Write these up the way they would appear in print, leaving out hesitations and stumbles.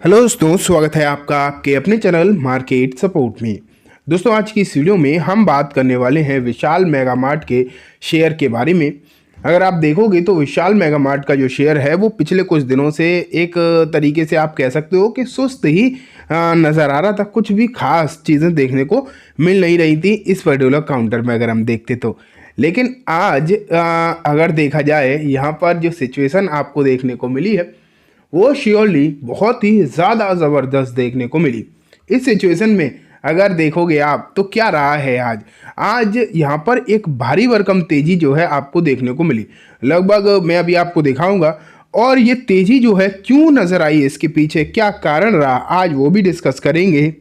Hello दोस्तों, स्वागत है आपका आपके अपने चैनल मार्केट सपोर्ट में। दोस्तों, आज की इस वीडियो में हम बात करने वाले हैं विशाल मेगा मार्ट के शेयर के बारे में। अगर आप देखोगे तो विशाल मेगा मार्ट का जो शेयर है वो पिछले कुछ दिनों से एक तरीके से आप कह सकते हो कि सुस्त ही नज़र आ रहा था। कुछ भी खास चीज़ें देखने को मिल नहीं रही थी इस पर्टिकुलर काउंटर में अगर हम देखते तो। लेकिन आज अगर देखा जाए, यहाँ पर जो सिचुएशन आपको देखने को मिली है वो श्योरली बहुत ही ज़्यादा ज़बरदस्त देखने को मिली। इस सिचुएशन में अगर देखोगे आप तो क्या रहा है आज यहाँ पर एक भारी भरकम तेज़ी जो है आपको देखने को मिली। लगभग मैं अभी आपको दिखाऊंगा और ये तेज़ी जो है क्यों नज़र आई, इसके पीछे क्या कारण रहा, आज वो भी डिस्कस करेंगे।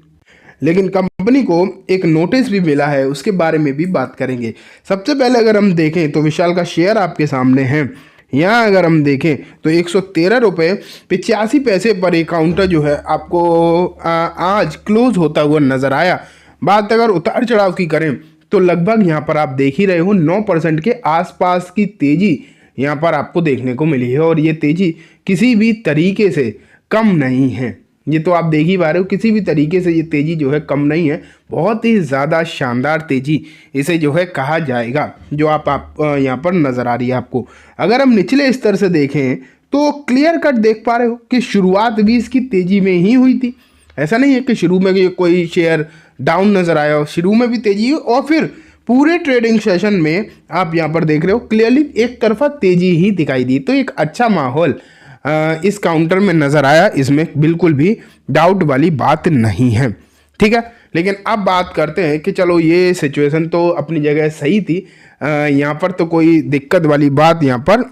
लेकिन कंपनी को एक नोटिस भी मिला है, उसके बारे में भी बात करेंगे। सबसे पहले अगर हम देखें तो विशाल का शेयर आपके सामने है। यहाँ अगर हम देखें तो 113 रुपये 85 पैसे पर एक काउंटर जो है आपको आज क्लोज होता हुआ नज़र आया। बात अगर उतार चढ़ाव की करें तो लगभग यहाँ पर आप देख ही रहे हो 9% के आसपास की तेज़ी यहाँ पर आपको देखने को मिली है। और ये तेज़ी किसी भी तरीके से कम नहीं है, ये तो आप देख ही पा रहे हो। किसी भी तरीके से ये तेज़ी जो है कम नहीं है, बहुत ही ज़्यादा शानदार तेज़ी इसे जो है कहा जाएगा, जो आप यहाँ पर नज़र आ रही है आपको। अगर हम निचले स्तर से देखें तो क्लियर कट देख पा रहे हो कि शुरुआत भी इसकी तेज़ी में ही हुई थी। ऐसा नहीं है कि शुरू में कोई शेयर डाउन नज़र आया हो, शुरू में भी तेज़ी हुई और फिर पूरे ट्रेडिंग सेशन में आप यहाँ पर देख रहे हो क्लियरली एक तरफा तेज़ी ही दिखाई दी। तो एक अच्छा माहौल इस काउंटर में नज़र आया, इसमें बिल्कुल भी डाउट वाली बात नहीं है, ठीक है। लेकिन अब बात करते हैं कि चलो ये सिचुएशन तो अपनी जगह सही थी, यहाँ पर तो कोई दिक्कत वाली बात यहाँ पर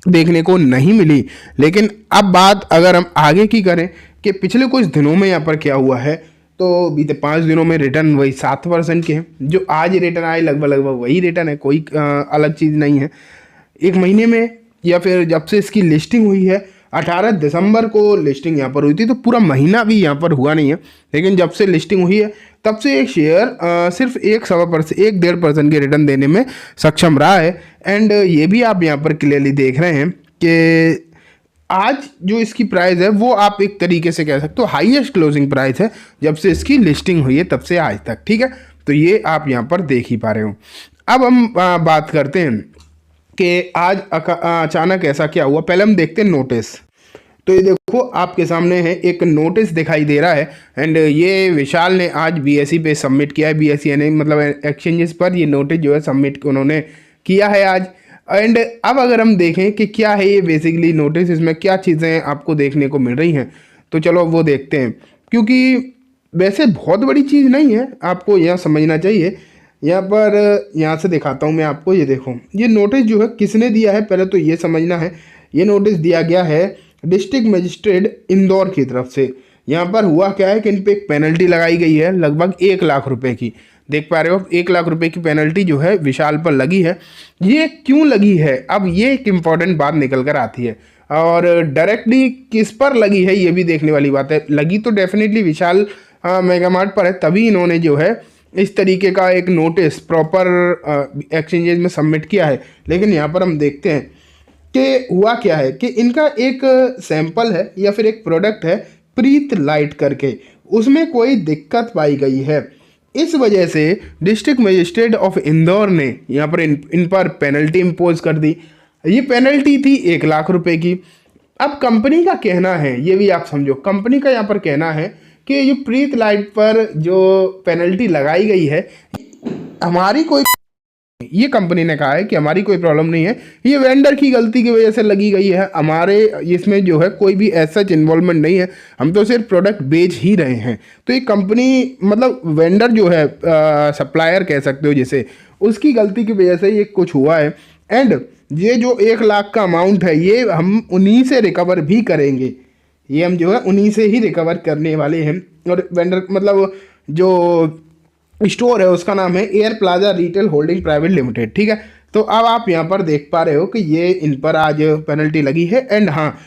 देखने को नहीं मिली। लेकिन अब बात अगर हम आगे की करें कि पिछले कुछ दिनों में यहाँ पर क्या हुआ है, तो बीते 5 दिनों में रिटर्न वही 7% के हैं। जो आज रिटर्न आए लगभग वही रिटर्न है, कोई अलग चीज़ नहीं है। एक महीने में या फिर जब से इसकी लिस्टिंग हुई है, 18 दिसंबर को लिस्टिंग यहाँ पर हुई थी, तो पूरा महीना भी यहाँ पर हुआ नहीं है। लेकिन जब से लिस्टिंग हुई है तब से एक शेयर सिर्फ 1.5% के रिटर्न देने में सक्षम रहा है। एंड ये भी आप यहाँ पर क्लियरली देख रहे हैं कि आज जो इसकी प्राइस है वो आप एक तरीके से कह सकते हो हाईएस्ट क्लोजिंग प्राइस है जब से इसकी लिस्टिंग हुई है तब से आज तक, ठीक है। तो ये आप यहाँ पर देख ही पा रहे हो। अब हम बात करते हैं कि आज अचानक ऐसा क्या हुआ। पहले हम देखते हैं नोटिस। तो ये देखो आपके सामने है, एक नोटिस दिखाई दे रहा है एंड ये विशाल ने आज बीएसई पे सबमिट किया है। बीएसई ने मतलब एक्सचेंजेस पर ये नोटिस जो है सबमिट उन्होंने किया है आज। एंड अब अगर हम देखें कि क्या है ये बेसिकली नोटिस, इसमें क्या चीज़ें आपको देखने को मिल रही हैं, तो चलो वो देखते हैं। क्योंकि वैसे बहुत बड़ी चीज़ नहीं है, आपको यह समझना चाहिए। यहाँ से दिखाता हूँ मैं आपको। ये देखो, ये नोटिस जो है किसने दिया है पहले तो ये समझना है। ये नोटिस दिया गया है डिस्ट्रिक्ट मजिस्ट्रेट इंदौर की तरफ से। यहाँ पर हुआ क्या है कि इन पे एक पेनल्टी लगाई गई है लगभग 1 लाख रुपए की। देख पा रहे हो, 1 लाख रुपए की पेनल्टी जो है विशाल पर लगी है। ये क्यों लगी है, अब ये एक इम्पॉर्टेंट बात निकल कर आती है। और डायरेक्टली किस पर लगी है ये भी देखने वाली बात है। लगी तो डेफिनेटली विशाल मेगा मार्ट पर है, तभी इन्होंने जो है इस तरीके का एक नोटिस प्रॉपर एक्सचेंजेस में सबमिट किया है। लेकिन यहाँ पर हम देखते हैं कि हुआ क्या है कि इनका एक सैंपल है या फिर एक प्रोडक्ट है प्रीत लाइट करके, उसमें कोई दिक्कत पाई गई है। इस वजह से डिस्ट्रिक्ट मजिस्ट्रेट ऑफ इंदौर ने यहाँ पर इन पर पेनल्टी इम्पोज कर दी। ये पेनल्टी थी 1 लाख रुपए की। अब कंपनी का कहना है, ये भी आप समझो, कंपनी का यहाँ पर कहना है कि ये प्रीत लाइट पर जो पेनल्टी लगाई गई है हमारी कोई, ये कंपनी ने कहा है कि हमारी कोई प्रॉब्लम नहीं है, ये वेंडर की गलती की वजह से लगी गई है, हमारे इसमें जो है कोई भी ऐसा इन्वॉल्वमेंट नहीं है, हम तो सिर्फ प्रोडक्ट बेच ही रहे हैं। तो ये कंपनी मतलब वेंडर जो है सप्लायर कह सकते हो जिसे, उसकी गलती की वजह से ये कुछ हुआ है। एंड ये जो 1 लाख का अमाउंट है ये हम उन्हीं से रिकवर भी करेंगे, ये हम जो है उन्हीं से ही रिकवर करने वाले हैं। और वेंडर मतलब जो स्टोर है उसका नाम है air plaza retail holding private limited, ठीक है। तो अब आप यहाँ पर देख पा रहे हो कि ये इन पर आज पेनल्टी लगी है। एंड हाँ,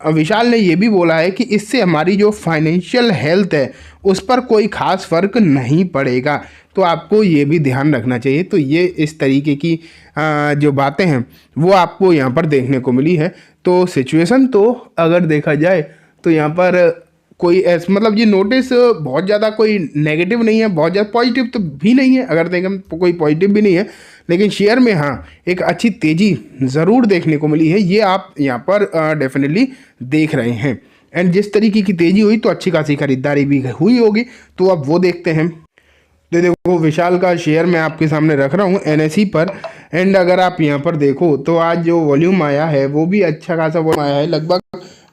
विशाल ने ये भी बोला है कि इससे हमारी जो फाइनेंशियल हेल्थ है उस पर कोई ख़ास फ़र्क नहीं पड़ेगा, तो आपको ये भी ध्यान रखना चाहिए। तो ये इस तरीके की जो बातें हैं वो आपको यहाँ पर देखने को मिली है। तो सिचुएशन तो अगर देखा जाए तो यहाँ पर कोई ऐसा मतलब ये नोटिस बहुत ज़्यादा कोई नेगेटिव नहीं है, बहुत ज़्यादा पॉजिटिव तो भी नहीं है, अगर देखें तो कोई पॉजिटिव भी नहीं है, लेकिन शेयर में हाँ एक अच्छी तेज़ी ज़रूर देखने को मिली है, ये आप यहाँ पर डेफिनेटली देख रहे हैं। एंड जिस तरीके की तेज़ी हुई तो अच्छी खासी खरीदारी भी हुई होगी, तो अब वो देखते हैं। तो देखो विशाल का शेयर मैं आपके सामने रख रहा हूँ एनएसई पर। एंड अगर आप यहाँ पर देखो तो आज जो वॉल्यूम आया है वो भी अच्छा खासा वॉल्यूम आया है, लगभग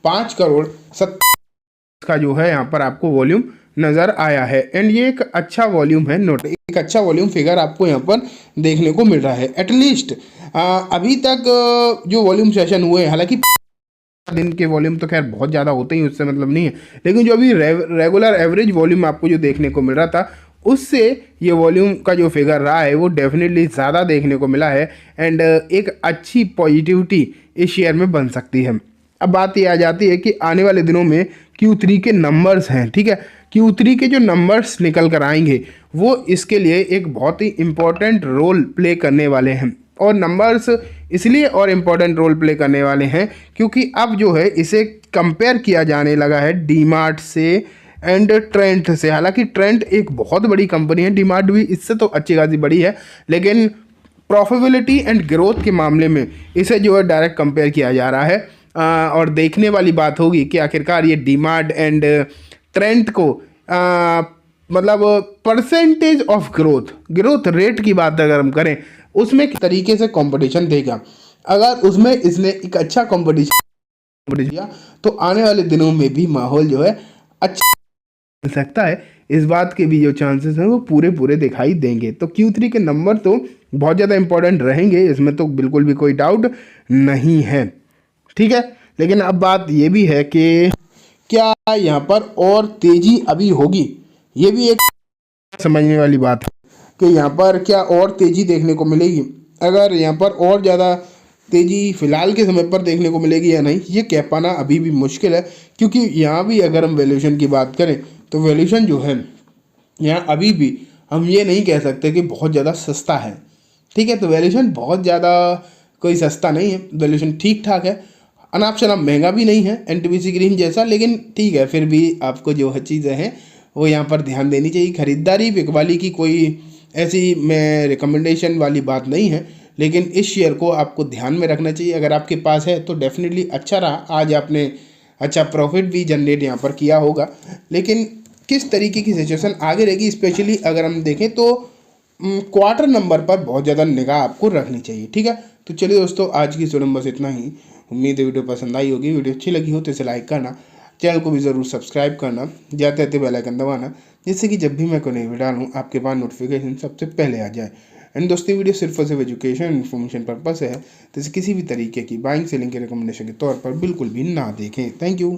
5 करोड़ 70 का जो है यहाँ पर आपको वॉल्यूम नज़र आया है। एंड ये एक अच्छा वॉल्यूम है, नोट एक अच्छा वॉल्यूम फिगर आपको यहाँ पर देखने को मिल रहा है। एटलीस्ट अभी तक जो वॉल्यूम सेशन हुए, हालांकि दिन के वॉल्यूम तो खैर बहुत ज़्यादा होते ही, उससे मतलब नहीं है, लेकिन जो अभी रेगुलर एवरेज वॉल्यूम आपको जो देखने को मिल रहा था उससे ये वॉल्यूम का जो फिगर रहा है वो डेफिनेटली ज़्यादा देखने को मिला है। एंड एक अच्छी पॉजिटिविटी इस शेयर में बन सकती है। अब बात ये आ जाती है कि आने वाले दिनों में Q3 के नंबर्स हैं, ठीक है, Q3 के जो नंबर्स निकल कर आएंगे वो इसके लिए एक बहुत ही इम्पोर्टेंट रोल प्ले करने वाले हैं। और नंबर्स इसलिए और इम्पोर्टेंट रोल प्ले करने वाले हैं क्योंकि अब जो है इसे कंपेयर किया जाने लगा है डीमार्ट से एंड ट्रेंट से। हालांकि ट्रेंट एक बहुत बड़ी कंपनी है, डीमार्ट भी इससे तो अच्छी खासी बड़ी है, लेकिन प्रॉफिटेबिलिटी एंड ग्रोथ के मामले में इसे जो है डायरेक्ट कंपेयर किया जा रहा है। और देखने वाली बात होगी कि आखिरकार ये डीमार्ट एंड ट्रेंट को मतलब परसेंटेज ऑफ ग्रोथ रेट की बात अगर हम करें उसमें किस तरीके से कंपटीशन देगा। अगर उसमें इसने एक अच्छा कंपटीशन दिया तो आने वाले दिनों में भी माहौल जो है अच्छा मिल सकता है, इस बात के भी जो चांसेस हैं वो पूरे दिखाई देंगे। तो Q3 के नंबर तो बहुत ज़्यादा इंपॉर्टेंट रहेंगे, इसमें तो बिल्कुल भी कोई डाउट नहीं है, ठीक है। लेकिन अब बात ये भी है कि क्या यहाँ पर और तेज़ी अभी होगी, ये भी एक समझने वाली बात है कि यहाँ पर क्या और तेज़ी देखने को मिलेगी। अगर यहाँ पर और ज़्यादा तेज़ी फिलहाल के समय पर देखने को मिलेगी या नहीं, ये कह पाना अभी भी मुश्किल है, क्योंकि यहाँ भी अगर हम वैल्यूएशन की बात करें तो वैल्यूएशन जो है यहाँ अभी भी हम ये नहीं कह सकते कि बहुत ज़्यादा सस्ता है, ठीक है। तो वैल्यूएशन बहुत ज़्यादा कोई सस्ता नहीं है, वैल्यूएशन ठीक ठाक है, अनाप शनाप महंगा भी नहीं है एनटीपीसी ग्रीन जैसा, लेकिन ठीक है, फिर भी आपको जो चीज़ें हैं वो यहाँ पर ध्यान देनी चाहिए। खरीदारी बिकवाली की कोई ऐसी मैं रिकमेंडेशन वाली बात नहीं है, लेकिन इस शेयर को आपको ध्यान में रखना चाहिए। अगर आपके पास है तो डेफिनेटली अच्छा रहा, आज आपने अच्छा प्रॉफिट भी जनरेट यहाँ पर किया होगा, लेकिन किस तरीके की सिचुएशन आगे रहेगी, स्पेशली अगर हम देखें तो क्वार्टर नंबर पर बहुत ज़्यादा निगाह आपको रखनी चाहिए, ठीक है। तो चलिए दोस्तों, आज की वीडियो में बस इतना ही। उम्मीद है वीडियो पसंद आई होगी। वीडियो अच्छी लगी हो तो इसे लाइक करना, चैनल को भी ज़रूर सब्सक्राइब करना, जाते जाते बेल आइकन दबाना, जिससे कि जब भी मैं कोई नई वीडियो डालूँ आपके पास नोटिफिकेशन सबसे पहले आ जाए। एंड दोस्तों, वीडियो सिर्फ और सिर्फ एजुकेशन इन्फॉर्मेशन पर्पस है, तो इसे किसी भी तरीके की बाइंग सेलिंग के रिकमेंडेशन के तौर पर बिल्कुल भी ना देखें। Thank you.